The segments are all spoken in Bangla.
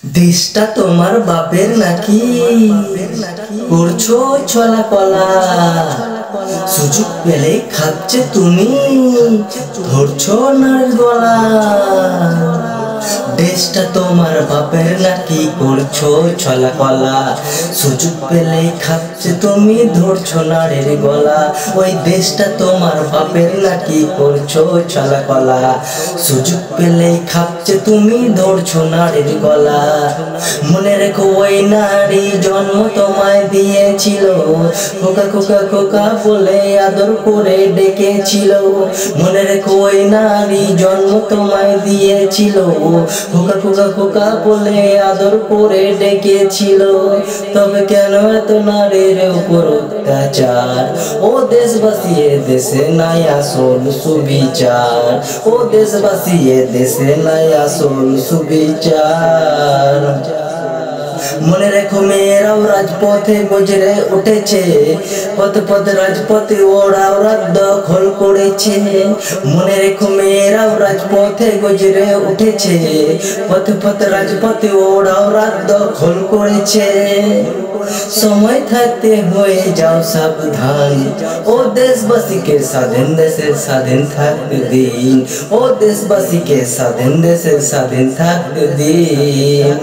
দেশটা তোমার বাপের নাকি করছো ছলা কলা, সুযোগ পেলে খাচ্ছে তুমি ধরছো নারীর গলা। দেশটা তোমার বাপের নাকি করছো ছলা কলা, সুযোগ পেলে খাচ্ছে তুমি ধরছো নারীর গলা। ওই দেশটা তোমার বাপের নাকি করছো ছলা কলা, সুযোগ পেলে খাচ্ছে তুমি ধরছো নারীর গলা। মনে রেখো ওই নারী জন্ম তোমায় দিয়েছিল, খোকা খোকা খোকা বলে আদর করে ডেকেছিল। মনে রেখো ওই নারী জন্ম তোমায় দিয়েছিল, খোকা খোকা খোকা বলে আদর করে ডেকেছিল। তবে কেন এত নারীর উপর অত্যাচার? ও দেশবাসী এ দেশে নাই আসল সুবিচার, ও দেশবাসী এ দেশে নাই আসল সুবিচার। মনে রেখো মেয়েরাও রাজপথে গজরে উঠেছে, পথে পথে রাজপথে ওরাও রাত দখল করেছে। মনে রেখো মেয়েরাও রাজপথে গজরে উঠেছে, পথে পথে রাজপথে ওরাও রাত দখল করেছে। সময় থাকতে হয়ে যাও সাবধান, ও দেশবাসীকে স্বাধীন দেশের স্বাধীন থাকতে দিন, ও দেশবাসীকে স্বাধীন দেশের স্বাধীন থাকতে দিন।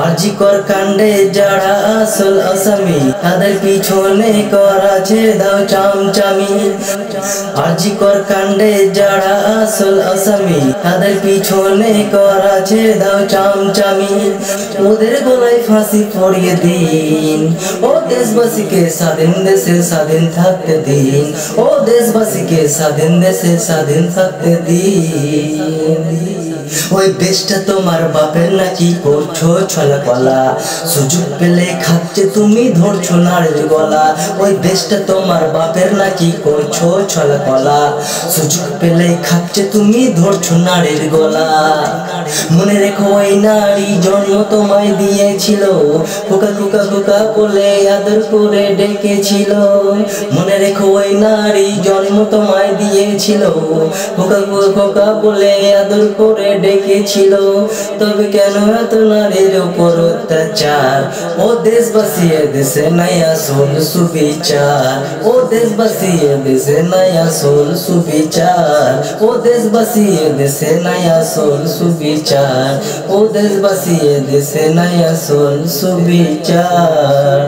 আরজিকর কাণ্ডে যারা আসল আসামি, তাদের পিছনে করা ছেড়ে দাও চামচামি। আরজিকর কাণ্ডে যারা আসল আসামি, তাদের পিছনে করা ছেড়ে দাও চামচামি। ওদের গলায় ফাঁসি পড়িয়ে দিন, ও দেশবাসীকে স্বাধীন দেশে স্বাধীন থাকতে দিন, ও দেশবাসীকে স্বাধীন দেশে স্বাধীন থাকতে দিন। ওই দেশটা তোমার বাপের নাকি করছো ছলা কলা, সুযোগ পেলে খাচ্ছে তুমি ধরছো নারীর গলা। ওই দেশটা তোমার বাপের নাকি করছো ছলা কলা, সুযোগ পেলে খাচ্ছে তুমি ধরছো নারীর গলা। মনে রেখো ওই নারী জন্ম তোমায় দিয়েছিল, খোকা খোকা খোকা বলে আদর করে ডেকেছিল। মনে রেখো ওই নারী জন্ম তোমায় দিয়েছিল, খোকা খোকা খোকা বলে আদর করে ডেকেছিল। তবে কেন এত নারীর উপর অত্যাচার? ও দেশবাসী এ দেশে নাই আসল সুবিচার, ও দেশবাসী এ দেশে নাই আসল সুবিচার, ও দেশবাসী এ দেশে নাই আসল সুবিচার, ও দেশবাসী এ দেশে নাই আসল সুবিচার।